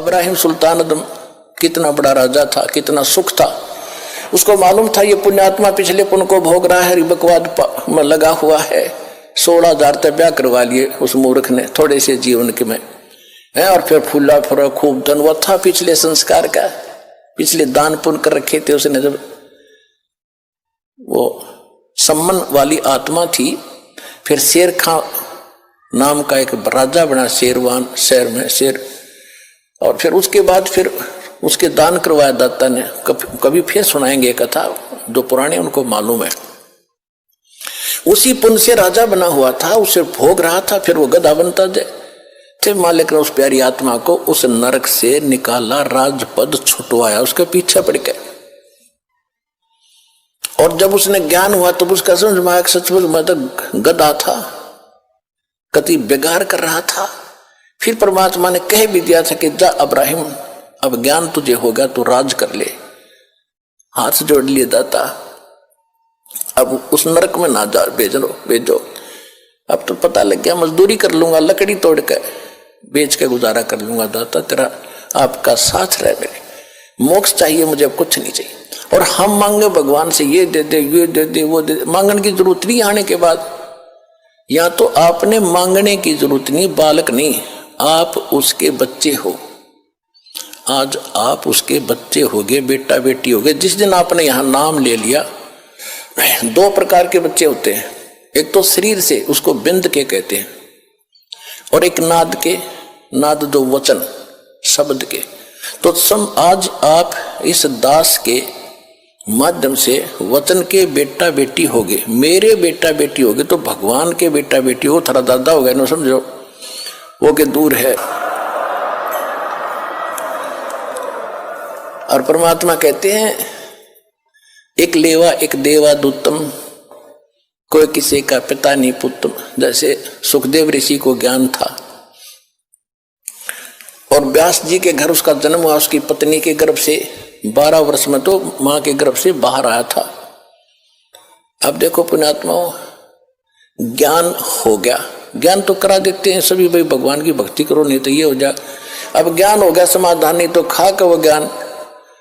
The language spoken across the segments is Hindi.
इब्राहिम सुल्तान अदम कितना बड़ा राजा था, कितना सुख था। उसको मालूम था ये पुण्यात्मा पिछले पुण्य को भोग रहा है, बकवाद में लगा हुआ है। 16,000 तक ब्याह करवा लिए उस मूर्ख ने थोड़े से जीवन के में है, और फिर फूला फूला खूब धन वो था पिछले संस्कार का, पिछले दान पुण्य कर रखे थे उसने। जब वो सम्मान वाली आत्मा थी, फिर शेर खां नाम का एक राजा बना शेरवान शहर में शेर, और फिर उसके बाद फिर उसके दान करवाया दाता ने। कभी फिर सुनाएंगे कथा जो पुराने उनको मालूम है। उसी पुण्य से राजा बना हुआ था, उसे भोग रहा था, फिर वो गधा बनता जाए थे। मालिक ने उस प्यारी आत्मा को उस नरक से निकाला, राजपद छुटवाया, उसके पीछे पड़ गए। और जब उसने ज्ञान हुआ तब उसका समझ में आया सचमुच मैं तो गधा था, कति बेगार कर रहा था। फिर परमात्मा ने कह भी दिया था कि जा इब्राहिम, अब ज्ञान तुझे होगा तो राज कर ले। हाथ जोड़ लिए दाता, अब उस नरक में ना जा, भेजो। अब तो पता लग गया, मजदूरी कर लूंगा, लकड़ी तोड़ के बेच के गुजारा कर लूंगा दाता, तेरा आपका साथ रहे। मेरे मोक्ष चाहिए मुझे, अब कुछ नहीं चाहिए। और हम मांगे भगवान से ये दे दे, ये दे दे, वो दे दे, मांगने की जरूरत नहीं। आने के बाद या तो आपने मांगने की जरूरत नहीं, बालक नहीं, आप उसके बच्चे हो। आज आप उसके बच्चे होगे, बेटा बेटी होगे। जिस दिन आपने यहाँ नाम ले लिया, 2 प्रकार के बच्चे होते हैं, एक तो शरीर से, उसको बिंद के कहते हैं, और एक नाद के, नाद जो वचन शब्द के। तो आज आप इस दास के माध्यम से वचन के बेटा बेटी होगे, मेरे बेटा बेटी होगे, तो भगवान के बेटा बेटी हो। थोड़ा दादा हो गए ना, समझो वो के दूर है। और परमात्मा कहते हैं एक लेवा एक देवा दूतम, कोई किसी का पिता नहीं पुत्रम। जैसे सुखदेव ऋषि को ज्ञान था और व्यास जी के घर उसका जन्म हुआ, उसकी पत्नी के गर्भ से 12 वर्ष में तो मां के गर्भ से बाहर आया था। अब देखो पुण्यात्माओं, ज्ञान हो गया, ज्ञान तो करा देते हैं सभी, भाई भगवान की भक्ति करो नहीं तो ये हो जाए। अब ज्ञान हो गया, समाधान नहीं तो खा का वो ज्ञान।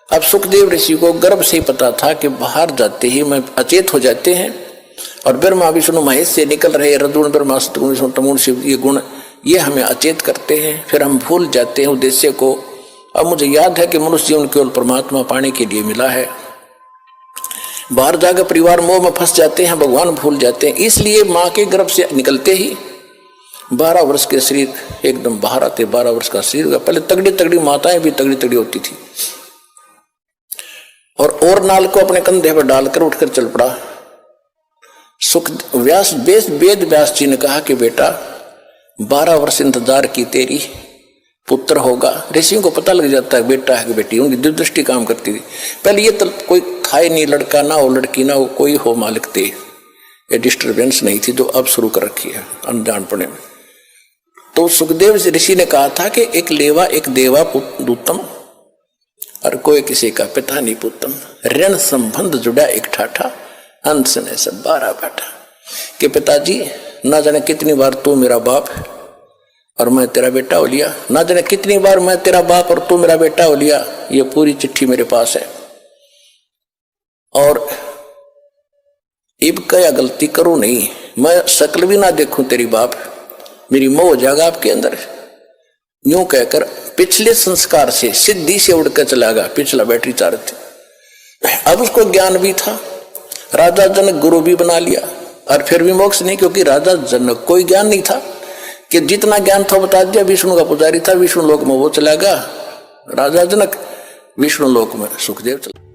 अब सुखदेव ऋषि को गर्भ से ही पता था कि बाहर जाते ही मैं अचेत हो जाते हैं, और ब्रह्मा विष्णु महेश से निकल रहे रदुण ब्रह्मा सतगुण विष्णु तमोगुण शिव, ये गुण ये हमें अचेत करते हैं, फिर हम भूल जाते हैं उद्देश्य को। अब मुझे याद है कि मनुष्य जीवन केवल परमात्मा पाने के लिए मिला है। बाहर जाकर परिवार मोह में फंस जाते हैं, भगवान भूल जाते हैं। इसलिए माँ के गर्भ से निकलते ही 12 वर्ष के शरीर एकदम बाहर आते, 12 वर्ष का शरीर होगा। पहले तगड़ी तगड़ी माताएं भी तगड़ी तगड़ी होती थी, और नाल को अपने कंधे पर डालकर उठकर चल पड़ा। वेद व्यास जी ने कहा कि बेटा 12 वर्ष इंतजार की, तेरी पुत्र होगा। ऋषियों को पता लग जाता है बेटा है कि बेटी, उनकी दिव्यदृष्टि काम करती थी। पहले ये तो कोई खाए नहीं, लड़का ना हो लड़की ना हो, कोई हो मालिक थे, ये डिस्टर्बेंस नहीं थी जो अब शुरू कर रखी है अनजानपने में। तो सुखदेव ऋषि ने कहा था कि एक लेवा एक देवा दूतम, और कोई किसी का पिता नहीं पुत्रम। ऋण संबंध जुड़ा एक ठाठा, अंत से सब 12 बैठा। कि पिताजी ना जाने कितनी बार तू मेरा बाप और मैं तेरा बेटा हो लिया, ना जाने कितनी बार मैं तेरा बाप और तू मेरा बेटा हो लिया। ये पूरी चिट्ठी मेरे पास है, और इब क्या गलती करूं नहीं, मैं शक्ल भी ना देखूं तेरी बाप, मेरी मोह हो जाएगा आपके अंदर। यूं कहकर पिछले संस्कार से सिद्धि से उड़कर चला गया, पिछला बैटरी चार्ज थी। अब उसको ज्ञान भी था, राजा जनक गुरु भी बना लिया, और फिर भी मोक्ष नहीं, क्योंकि राजा जनक कोई ज्ञान नहीं था कि जितना ज्ञान था बता दिया। विष्णु का पुजारी था, विष्णु लोक में वो चला गया राजा जनक, विष्णु लोक में सुखदेव चला।